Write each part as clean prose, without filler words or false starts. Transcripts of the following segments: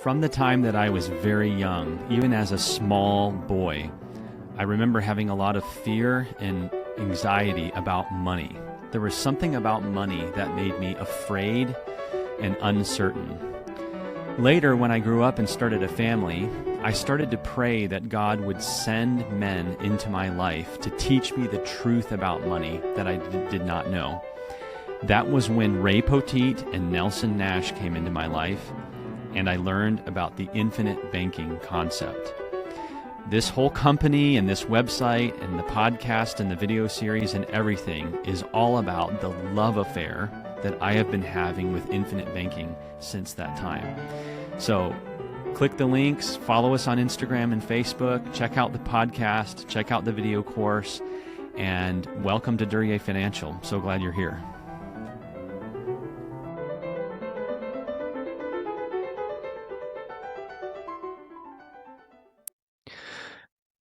From the time that I was very young, even as a small boy, I remember having a lot of fear and anxiety about money. There was something about money that made me afraid and uncertain. Later, when I grew up and started a family, I started to pray that God would send men into my life to teach me the truth about money that I did not know. That was when Ray Poteet and Nelson Nash came into my life, and I learned about the infinite banking concept. This whole company and this website and the podcast and the video series and everything is all about the love affair that I have been having with infinite banking since that time. So click the links, follow us on Instagram and Facebook, check out the podcast, check out the video course, and welcome to Duryea Financial. So glad you're here.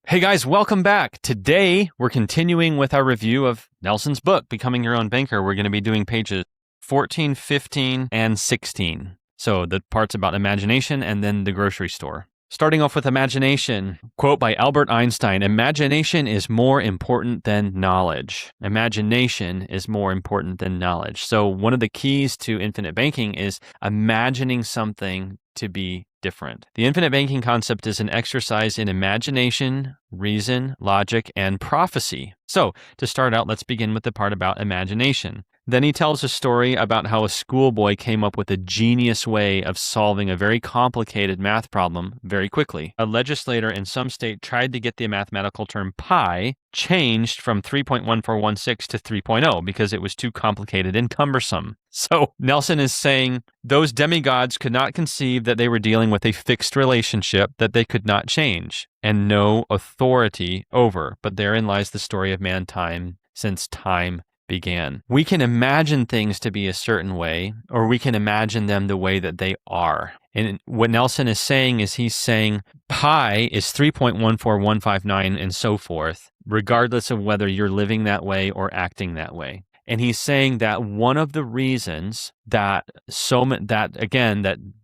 Hey guys, welcome back. Today, we're continuing with our review of Nelson's book, Becoming Your Own Banker. We're going to be doing pages 14, 15, and 16. So the parts about imagination and then the grocery store. Starting off with imagination, quote by Albert Einstein, "Imagination is more important than knowledge." Imagination is more important than knowledge. So one of the keys to infinite banking is imagining something to be different. The infinite banking concept is an exercise in imagination, reason, logic, and prophecy. So to start out, let's begin with the part about imagination. Then he tells a story about how a schoolboy came up with a genius way of solving a very complicated math problem very quickly. A legislator in some state tried to get the mathematical term pi changed from 3.1416 to 3.0 because it was too complicated and cumbersome. So Nelson is saying those demigods could not conceive that they were dealing with a fixed relationship that they could not change and no authority over. But therein lies the story of mankind since time began. We can imagine things to be a certain way, or we can imagine them the way that they are. And what Nelson is saying is he's saying pi is 3.14159 and so forth, regardless of whether you're living that way or acting that way. And he's saying that one of the reasons that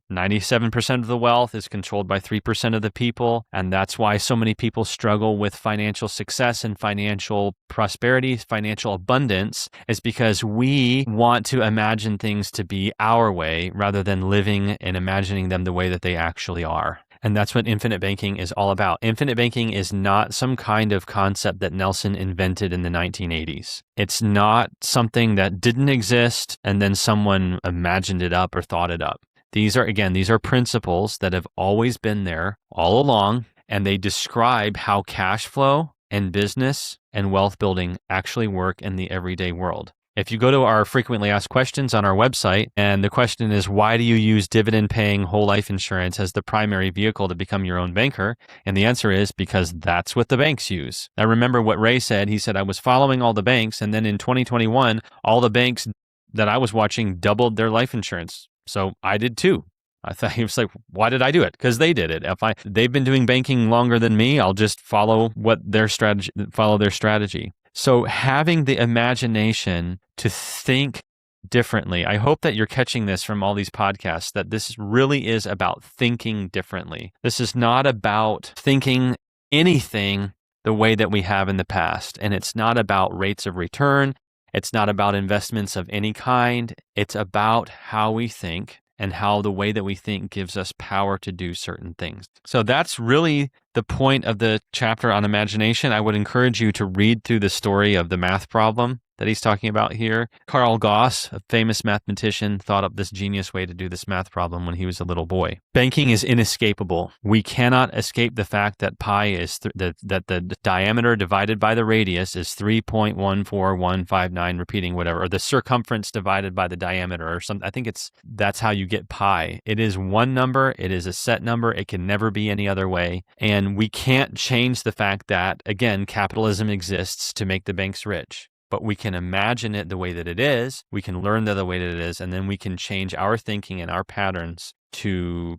97% of the wealth is controlled by 3% of the people, and that's why so many people struggle with financial success and financial prosperity, financial abundance, is because we want to imagine things to be our way rather than living and imagining them the way that they actually are. And that's what infinite banking is all about. Infinite banking is not some kind of concept that Nelson invented in the 1980s. It's not something that didn't exist and then someone imagined it up or thought it up. These are principles that have always been there all along, and they describe how cash flow and business and wealth building actually work in the everyday world. If you go to our frequently asked questions on our website, and the question is, why do you use dividend-paying whole life insurance as the primary vehicle to become your own banker? And the answer is because that's what the banks use. I remember what Ray said. He said, I was following all the banks, and then in 2021, all the banks that I was watching doubled their life insurance. So I did too. I thought he was like, why did I do it? Because they did it. They've been doing banking longer than me, I'll just follow their strategy. So having the imagination to think differently. I hope that you're catching this from all these podcasts, that this really is about thinking differently. This is not about thinking anything the way that we have in the past. And it's not about rates of return. It's not about investments of any kind. It's about how we think and how the way that we think gives us power to do certain things. So that's really the point of the chapter on imagination. I would encourage you to read through the story of the math problem that he's talking about here. Carl Gauss, a famous mathematician, thought up this genius way to do this math problem when he was a little boy. Banking is inescapable. We cannot escape the fact that pi is that the diameter divided by the radius is 3.14159, repeating whatever, or the circumference divided by the diameter or something. I think that's how you get pi. It is one number. It is a set number. It can never be any other way. And we can't change the fact that, again, capitalism exists to make the banks rich. But we can imagine it the way that it is, we can learn the way that it is, and then we can change our thinking and our patterns to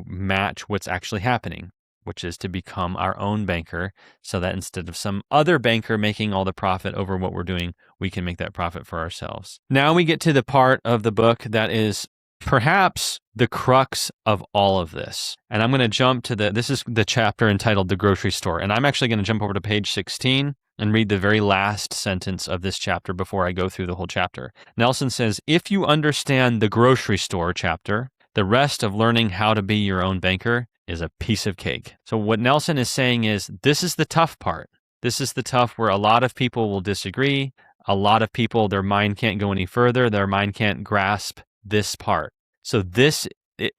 match what's actually happening, which is to become our own banker, so that instead of some other banker making all the profit over what we're doing, we can make that profit for ourselves. Now we get to the part of the book that is perhaps the crux of all of this. And I'm going to jump to this is the chapter entitled The Grocery Store. And I'm actually going to jump over to page 16 and read the very last sentence of this chapter before I go through the whole chapter. Nelson says, if you understand the grocery store chapter, the rest of learning how to be your own banker is a piece of cake. So what Nelson is saying is, this is the tough part. This is the tough where a lot of people will disagree. A lot of people, their mind can't go any further. Their mind can't grasp this part. So this,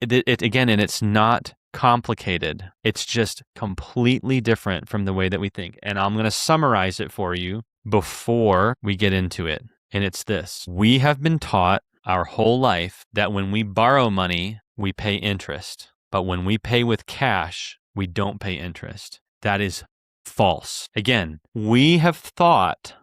again, and it's not complicated. It's just completely different from the way that we think. And I'm going to summarize it for you before we get into it. And it's this. We have been taught our whole life that when we borrow money, we pay interest. But when we pay with cash, we don't pay interest. That is false. Again, we have thought,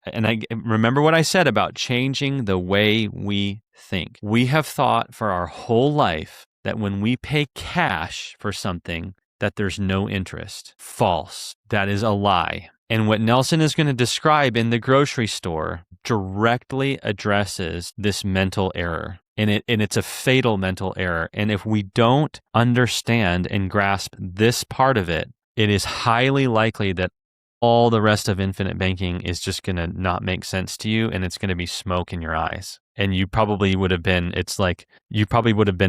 and I remember what I said about changing the way we think. We have thought for our whole life that when we pay cash for something, that there's no interest. False. That is a lie. And what Nelson is going to describe in the grocery store directly addresses this mental error. And it's a fatal mental error. And if we don't understand and grasp this part of it, it is highly likely that all the rest of infinite banking is just going to not make sense to you, and it's going to be smoke in your eyes. And you probably would have been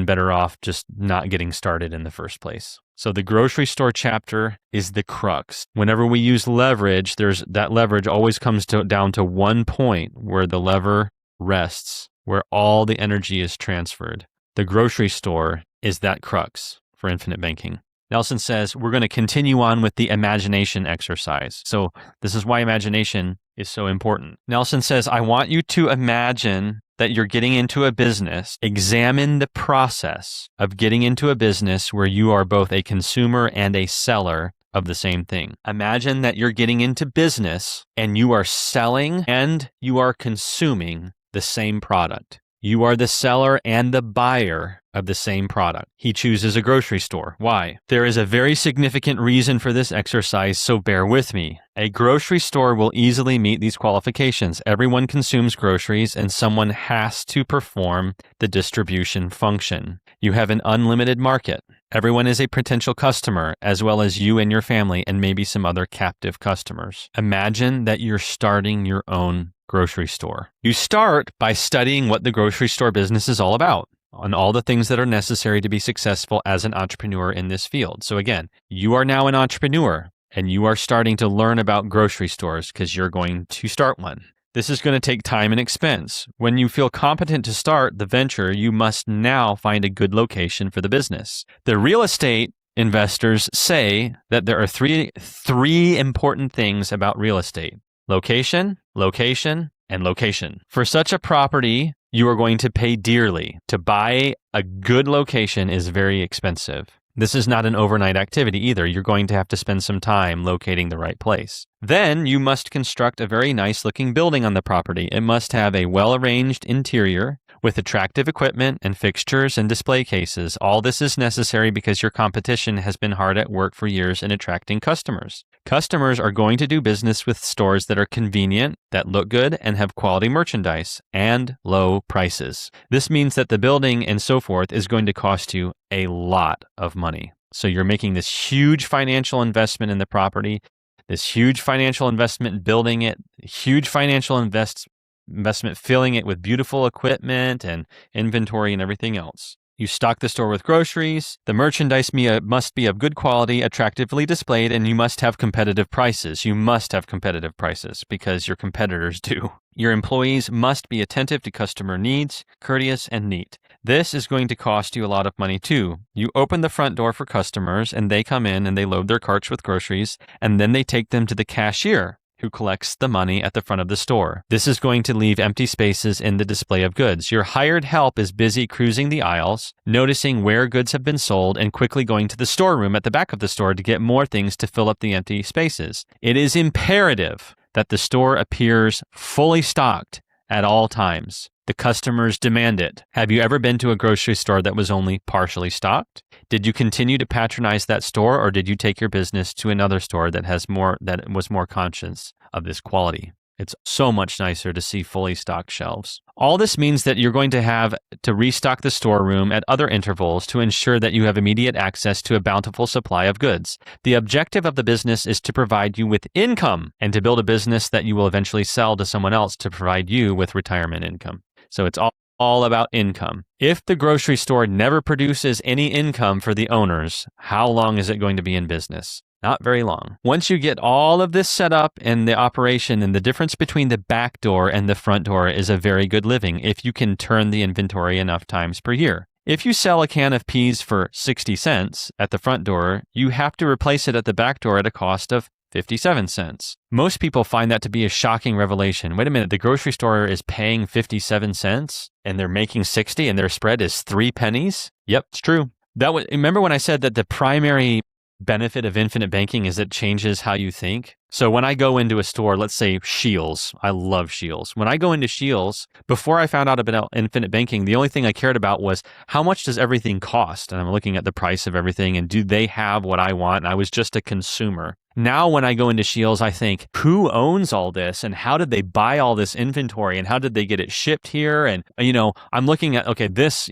better off just not getting started in the first place. So the grocery store chapter is the crux. Whenever we use leverage, that leverage always comes down to one point where the lever rests, where all the energy is transferred. The grocery store is that crux for infinite banking. Nelson says we're going to continue on with the imagination exercise. So this is why imagination is so important. Nelson says, I want you to imagine that you're getting into a business. Examine the process of getting into a business where you are both a consumer and a seller of the same thing. Imagine that you're getting into business and you are selling and you are consuming the same product. You are the seller and the buyer of the same product. He chooses a grocery store. Why? There is a very significant reason for this exercise, so bear with me. A grocery store will easily meet these qualifications. Everyone consumes groceries, and someone has to perform the distribution function. You have an unlimited market. Everyone is a potential customer, as well as you and your family, and maybe some other captive customers. Imagine that you're starting your own grocery store. You start by studying what the grocery store business is all about and all the things that are necessary to be successful as an entrepreneur in this field. So again, you are now an entrepreneur and you are starting to learn about grocery stores because you're going to start one. This is going to take time and expense. When you feel competent to start the venture, you must now find a good location for the business. The real estate investors say that there are three important things about real estate. Location, location, and location. For such a property, you are going to pay dearly. To buy a good location is very expensive. This is not an overnight activity either. You're going to have to spend some time locating the right place. Then you must construct a very nice looking building on the property. It must have a well-arranged interior with attractive equipment and fixtures and display cases. All this is necessary because your competition has been hard at work for years in attracting customers. Customers are going to do business with stores that are convenient, that look good, and have quality merchandise and low prices. This means that the building and so forth is going to cost you a lot of money. So you're making this huge financial investment in the property, this huge financial investment building it, huge financial investment filling it with beautiful equipment and inventory and everything else. You stock the store with groceries. The merchandise must be of good quality, attractively displayed, and you must have competitive prices. You must have competitive prices because your competitors do. Your employees must be attentive to customer needs, courteous, and neat. This is going to cost you a lot of money too. You open the front door for customers and they come in and they load their carts with groceries and then they take them to the cashier, who collects the money at the front of the store. This is going to leave empty spaces in the display of goods. Your hired help is busy cruising the aisles, noticing where goods have been sold, and quickly going to the storeroom at the back of the store to get more things to fill up the empty spaces. It is imperative that the store appears fully stocked at all times. The customers demand it. Have you ever been to a grocery store that was only partially stocked? Did you continue to patronize that store, or did you take your business to another store that was more conscious of this quality? It's so much nicer to see fully stocked shelves. All this means that you're going to have to restock the storeroom at other intervals to ensure that you have immediate access to a bountiful supply of goods. The objective of the business is to provide you with income and to build a business that you will eventually sell to someone else to provide you with retirement income. So it's all about income. If the grocery store never produces any income for the owners, how long is it going to be in business? Not very long. Once you get all of this set up and the operation, and the difference between the back door and the front door is a very good living if you can turn the inventory enough times per year. If you sell a can of peas for 60 cents at the front door, you have to replace it at the back door at a cost of 57 cents. Most people find that to be a shocking revelation. Wait a minute, the grocery store is paying 57 cents and they're making 60 and their spread is 3 pennies? Yep, it's true. Remember when I said that the primary benefit of infinite banking is it changes how you think? So when I go into a store, let's say Scheels, I love Scheels. When I go into Scheels, before I found out about infinite banking, the only thing I cared about was how much does everything cost? And I'm looking at the price of everything and do they have what I want? And I was just a consumer. Now, when I go into Scheels, I think, who owns all this and how did they buy all this inventory and how did they get it shipped here? And, I'm looking at, okay, this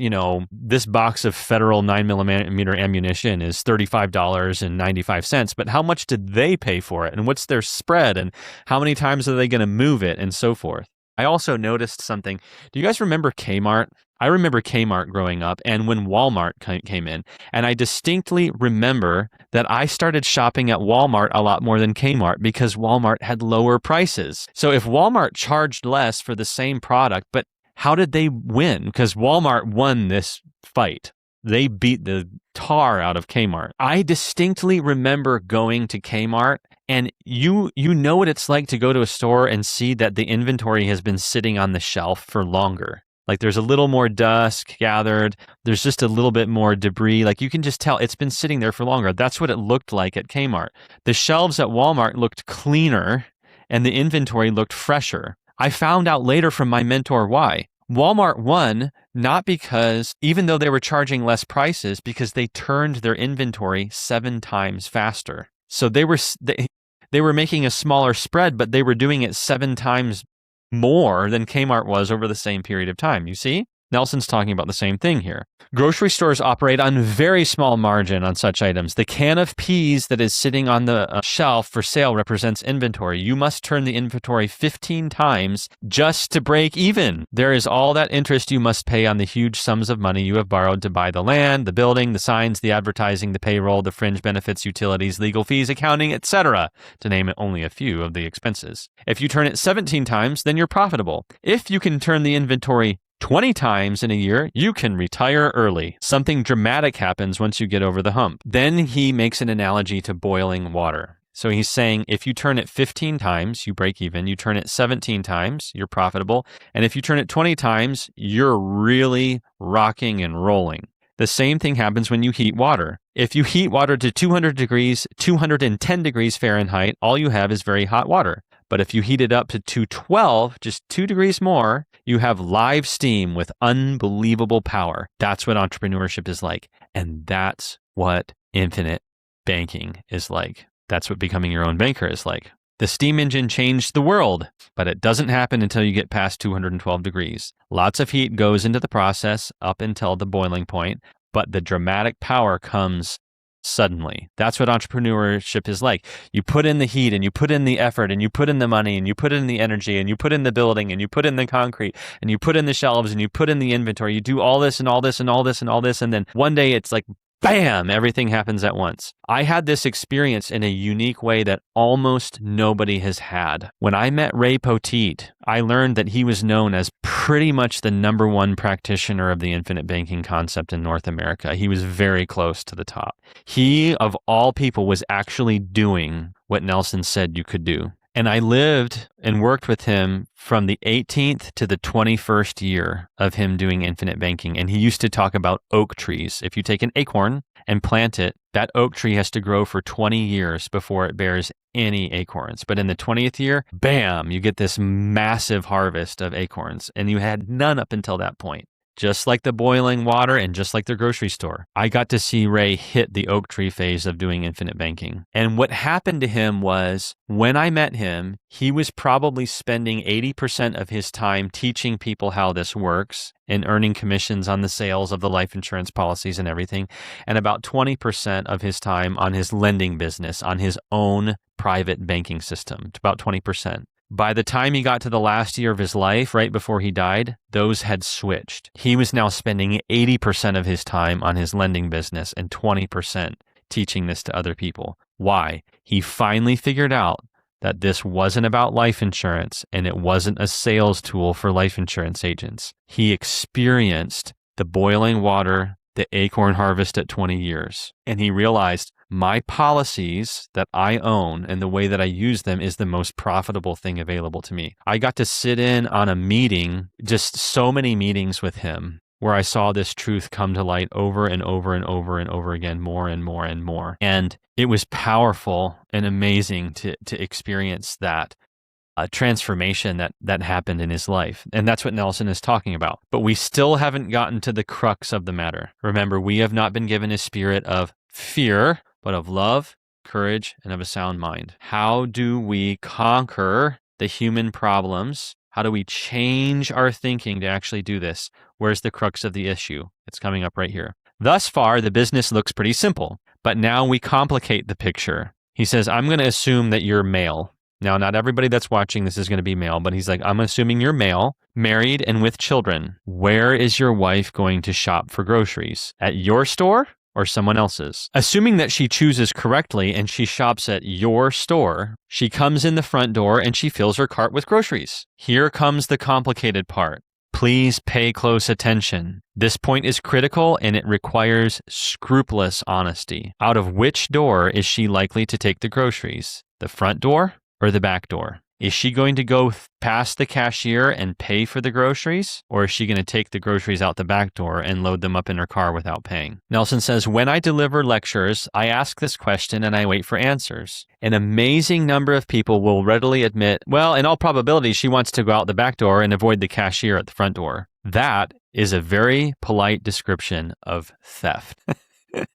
box of federal 9mm ammunition is $35.95, but how much did they pay for it? And what's their spread? And how many times are they going to move it? And so forth. I also noticed something. Do you guys remember Kmart? I remember Kmart growing up and when Walmart came in. And I distinctly remember that I started shopping at Walmart a lot more than Kmart because Walmart had lower prices. So if Walmart charged less for the same product, but how did they win? Because Walmart won this fight. They beat the tar out of Kmart. I distinctly remember going to Kmart, and you know what it's like to go to a store and see that the inventory has been sitting on the shelf for longer. Like there's a little more dust gathered. There's just a little bit more debris. Like you can just tell it's been sitting there for longer. That's what it looked like at Kmart. The shelves at Walmart looked cleaner and the inventory looked fresher. I found out later from my mentor why. Walmart won not because, even though they were charging less prices, because they turned their inventory 7 times faster. So they were making a smaller spread, but they were doing it 7 times more than Kmart was over the same period of time. You see? Nelson's talking about the same thing here. Grocery stores operate on very small margin on such items. The can of peas that is sitting on the shelf for sale represents inventory. You must turn the inventory 15 times just to break even. There is all that interest you must pay on the huge sums of money you have borrowed to buy the land, the building, the signs, the advertising, the payroll, the fringe benefits, utilities, legal fees, accounting, etc., to name only a few of the expenses. If you turn it 17 times, then you're profitable. If you can turn the inventory 20 times in a year, you can retire early. Something dramatic happens once you get over the hump. Then he makes an analogy to boiling water. So he's saying if you turn it 15 times, you break even. You turn it 17 times, you're profitable. And if you turn it 20 times, you're really rocking and rolling. The same thing happens when you heat water. If you heat water to 210 degrees Fahrenheit, all you have is very hot water. But if you heat it up to 212, just 2 degrees more, you have live steam with unbelievable power. That's what entrepreneurship is like. And that's what infinite banking is like. That's what becoming your own banker is like. The steam engine changed the world, but it doesn't happen until you get past 212 degrees. Lots of heat goes into the process up until the boiling point, but the dramatic power comes suddenly. That's what entrepreneurship is like. You put in the heat and you put in the effort and you put in the money and you put in the energy and you put in the building and you put in the concrete and you put in the shelves and you put in the inventory. You do all this and all this and all this and all this. And then one day it's like, bam, everything happens at once. I had this experience in a unique way that almost nobody has had. When I met Ray Poteet, I learned that he was known as pretty much the #1 practitioner of the infinite banking concept in North America. He was very close to the top. He, of all people, was actually doing what Nelson said you could do. And I lived and worked with him from the 18th to the 21st year of him doing infinite banking. And he used to talk about oak trees. If you take an acorn and plant it, that oak tree has to grow for 20 years before it bears any acorns. But in the 20th year, bam, you get this massive harvest of acorns. And you had none up until that point. just like the boiling water and just like the grocery store. I got to see Ray hit the oak tree phase of doing infinite banking. And what happened to him was when I met him, he was probably spending 80% of his time teaching people how this works and earning commissions on the sales of the life insurance policies and everything, and about 20% of his time on his lending business, on his own private banking system, about 20%. By the time he got to the last year of his life, right before he died, those had switched. He was now spending 80% of his time on his lending business and 20% teaching this to other people. Why? He finally figured out that this wasn't about life insurance and it wasn't a sales tool for life insurance agents. He experienced the boiling water, the acorn harvest at 20 years, and he realized my policies that I own and the way that I use them is the most profitable thing available to me. I got to sit in on a meeting, just so many meetings with him, where I saw this truth come to light over and over and over and over again, more and more and more. And it was powerful and amazing to experience that transformation that happened in his life. And that's what Nelson is talking about. But we still haven't gotten to the crux of the matter. Remember, we have not been given a spirit of fear, but of love, courage, and of a sound mind. How do we conquer the human problems? How do we change our thinking to actually do this? Where's the crux of the issue? It's coming up right here. Thus far, the business looks pretty simple, but now we complicate the picture. He says, I'm going to assume that you're male. Now, not everybody that's watching this is going to be male, but he's like, I'm assuming you're male, married, and with children. Where is your wife going to shop for groceries? At your store or someone else's? Assuming that she chooses correctly and she shops at your store, she comes in the front door and she fills her cart with groceries. Here comes the complicated part. Please pay close attention. This point is critical and it requires scrupulous honesty. Out of which door is she likely to take the groceries? The front door or the back door? Is she going to go past the cashier and pay for the groceries? Or is she going to take the groceries out the back door and load them up in her car without paying? Nelson says, when I deliver lectures, I ask this question and I wait for answers. An amazing number of people will readily admit, well, in all probability, she wants to go out the back door and avoid the cashier at the front door. That is a very polite description of theft.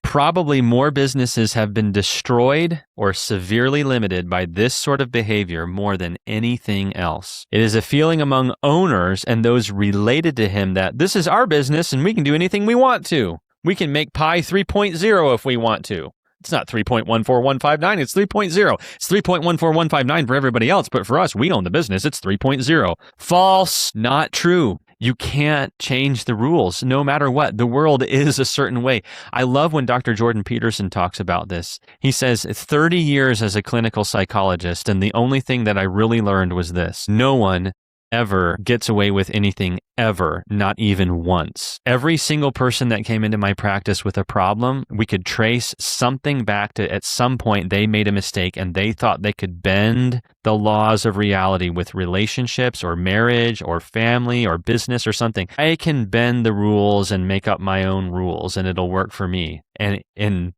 Probably more businesses have been destroyed or severely limited by this sort of behavior more than anything else. It is a feeling among owners and those related to him that this is our business and we can do anything we want to. We can make pi 3.0 if we want to. It's not 3.14159, it's 3.0. It's 3.14159 for everybody else, but for us, we own the business, it's 3.0. False, not true. You can't change the rules no matter what. The world is a certain way. I love when Dr. Jordan Peterson talks about this. He says, 30 years as a clinical psychologist, and the only thing that I really learned was this. No one ever gets away with anything ever, not even once. Every single person that came into my practice with a problem, we could trace something back to at some point they made a mistake and they thought they could bend the laws of reality with relationships or marriage or family or business or something. I can bend the rules and make up my own rules and it'll work for me. And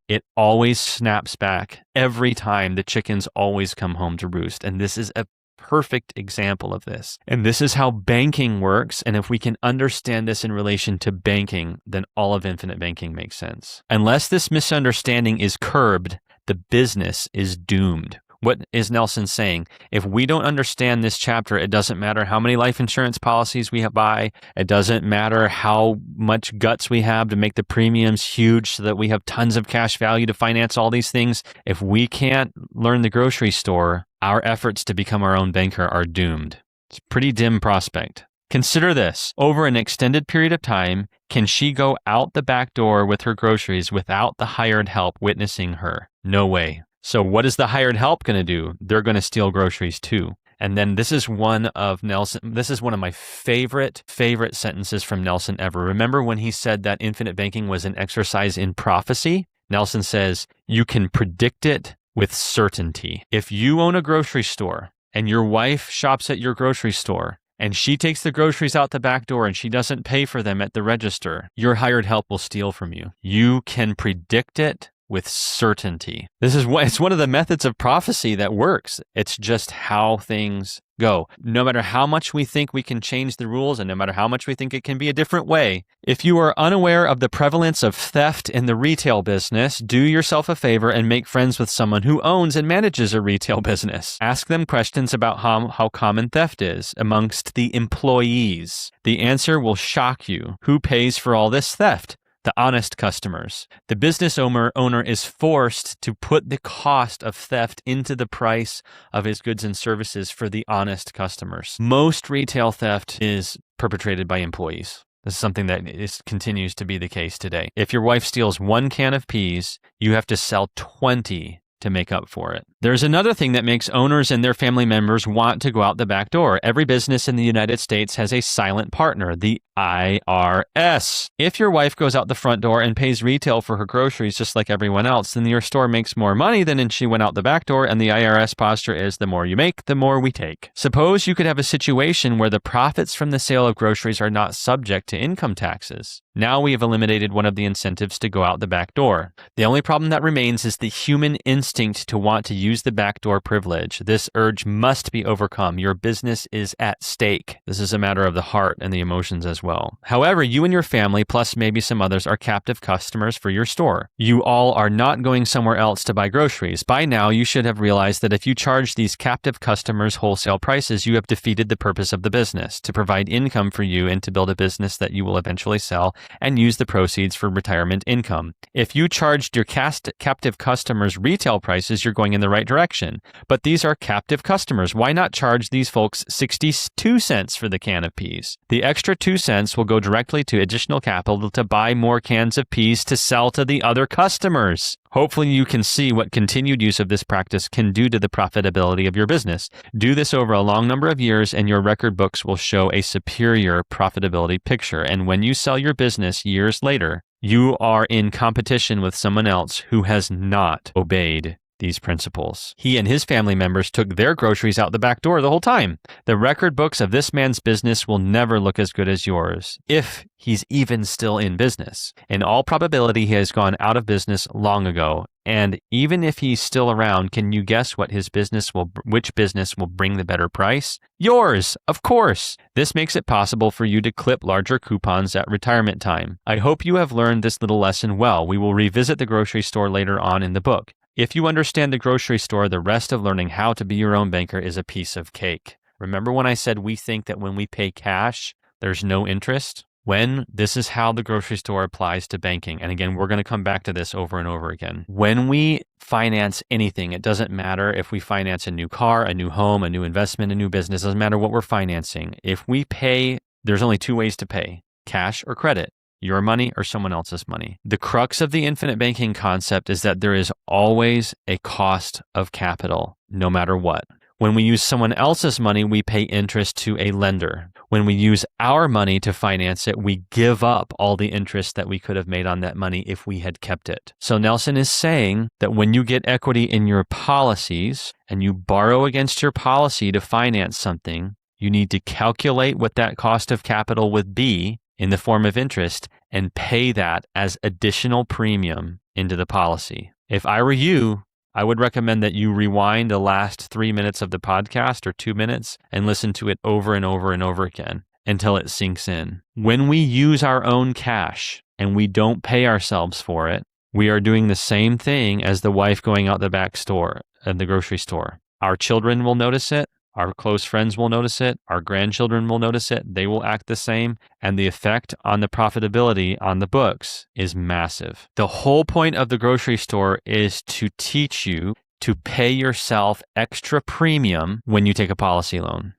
it always snaps back. Every time the chickens always come home to roost. And this is a perfect example of this. And this is how banking works. And if we can understand this in relation to banking, then all of infinite banking makes sense. Unless this misunderstanding is curbed, the business is doomed. What is Nelson saying? If we don't understand this chapter, it doesn't matter how many life insurance policies we buy. It doesn't matter how much guts we have to make the premiums huge so that we have tons of cash value to finance all these things. If we can't learn the grocery store, our efforts to become our own banker are doomed. It's a pretty dim prospect. Consider this. Over an extended period of time, can she go out the back door with her groceries without the hired help witnessing her? No way. So what is the hired help going to do? They're going to steal groceries too. And then this is one of my favorite sentences from Nelson ever. Remember when he said that infinite banking was an exercise in prophecy? Nelson says, you can predict it with certainty. If you own a grocery store and your wife shops at your grocery store and she takes the groceries out the back door and she doesn't pay for them at the register, your hired help will steal from you. You can predict it with certainty. It's one of the methods of prophecy that works. It's just how things go. No matter how much we think we can change the rules and no matter how much we think it can be a different way, if you are unaware of the prevalence of theft in the retail business, do yourself a favor and make friends with someone who owns and manages a retail business. Ask them questions about how common theft is amongst the employees. The answer will shock you. Who pays for all this theft? The honest customers. The business owner is forced to put the cost of theft into the price of his goods and services for the honest customers. Most retail theft is perpetrated by employees. This is something that continues to be the case today. If your wife steals 1 can of peas, you have to sell 20 to make up for it. There's another thing that makes owners and their family members want to go out the back door. Every business in the United States has a silent partner, the IRS. If your wife goes out the front door and pays retail for her groceries just like everyone else, then your store makes more money than if she went out the back door, and the IRS posture is the more you make, the more we take. Suppose you could have a situation where the profits from the sale of groceries are not subject to income taxes. Now we have eliminated one of the incentives to go out the back door. The only problem that remains is the human instinct to want to use the back door privilege. This urge must be overcome. Your business is at stake. This is a matter of the heart and the emotions as well. However, you and your family, plus maybe some others, are captive customers for your store. You all are not going somewhere else to buy groceries. By now, you should have realized that if you charge these captive customers wholesale prices, you have defeated the purpose of the business, to provide income for you and to build a business that you will eventually sell and use the proceeds for retirement income. If you charged your captive customers retail prices, you're going in the right direction. But these are captive customers. Why not charge these folks 62 cents for the can of peas? The extra 2 cents will go directly to additional capital to buy more cans of peas to sell to the other customers. Hopefully you can see what continued use of this practice can do to the profitability of your business. Do this over a long number of years and your record books will show a superior profitability picture. And when you sell your business years later, you are in competition with someone else who has not obeyed these principles. He and his family members took their groceries out the back door the whole time. The record books of this man's business will never look as good as yours, if he's even still in business. In all probability, he has gone out of business long ago. And even if he's still around, can you guess which business will bring the better price? Yours, of course. This makes it possible for you to clip larger coupons at retirement time. I hope you have learned this little lesson well. We will revisit the grocery store later on in the book. If you understand the grocery store, the rest of learning how to be your own banker is a piece of cake. Remember when I said we think that when we pay cash, there's no interest? This is how the grocery store applies to banking. And again, we're going to come back to this over and over again. When we finance anything, it doesn't matter if we finance a new car, a new home, a new investment, a new business, it doesn't matter what we're financing. If we pay, there's only 2 ways to pay, cash or credit. Your money or someone else's money. The crux of the infinite banking concept is that there is always a cost of capital, no matter what. When we use someone else's money, we pay interest to a lender. When we use our money to finance it, we give up all the interest that we could have made on that money if we had kept it. So Nelson is saying that when you get equity in your policies and you borrow against your policy to finance something, you need to calculate what that cost of capital would be in the form of interest and pay that as additional premium into the policy. If I were you, I would recommend that you rewind the last 3 minutes of the podcast or 2 minutes and listen to it over and over and over again until it sinks in. When we use our own cash and we don't pay ourselves for it, we are doing the same thing as the wife going out the back store at the grocery store. Our children will notice it. Our close friends will notice it. Our grandchildren will notice it. They will act the same. And the effect on the profitability on the books is massive. The whole point of the grocery store is to teach you to pay yourself extra premium when you take a policy loan.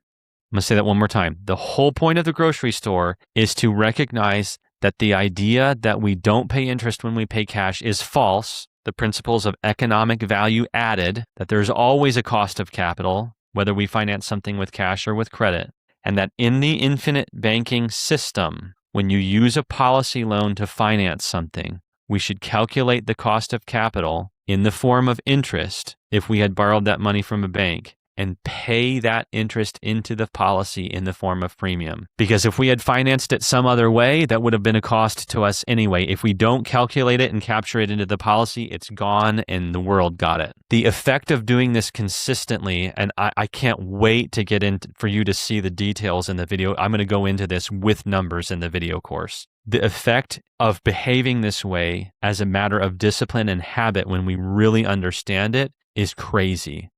I'm going to say that one more time. The whole point of the grocery store is to recognize that the idea that we don't pay interest when we pay cash is false. The principles of economic value added, that there's always a cost of capital, whether we finance something with cash or with credit, and that in the infinite banking system, when you use a policy loan to finance something, we should calculate the cost of capital in the form of interest if we had borrowed that money from a bank, and pay that interest into the policy in the form of premium. Because if we had financed it some other way, that would have been a cost to us anyway. If we don't calculate it and capture it into the policy, it's gone and the world got it. The effect of doing this consistently, and I can't wait to get into for you to see the details in the video. I'm going to go into this with numbers in the video course. The effect of behaving this way as a matter of discipline and habit when we really understand it is crazy.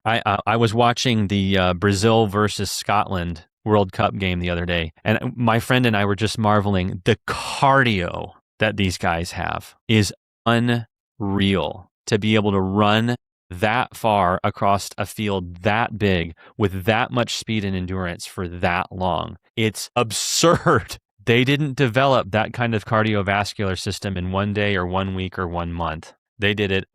I was watching the Brazil versus Scotland World Cup game the other day, and my friend and I were just marveling. The cardio that these guys have is unreal. To be able to run that far across a field that big with that much speed and endurance for that long. It's absurd. They didn't develop that kind of cardiovascular system in one day or 1 week or 1 month. They did it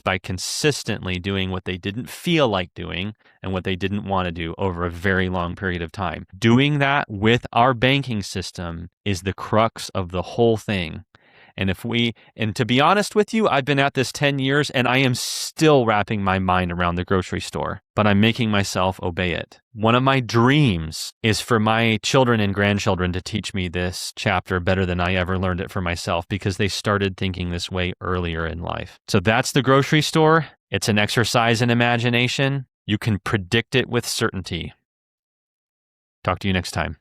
by consistently doing what they didn't feel like doing and what they didn't want to do over a very long period of time. Doing that with our banking system is the crux of the whole thing. And to be honest with you, I've been at this 10 years and I am still wrapping my mind around the grocery store, but I'm making myself obey it. One of my dreams is for my children and grandchildren to teach me this chapter better than I ever learned it for myself because they started thinking this way earlier in life. So that's the grocery store. It's an exercise in imagination. You can predict it with certainty. Talk to you next time.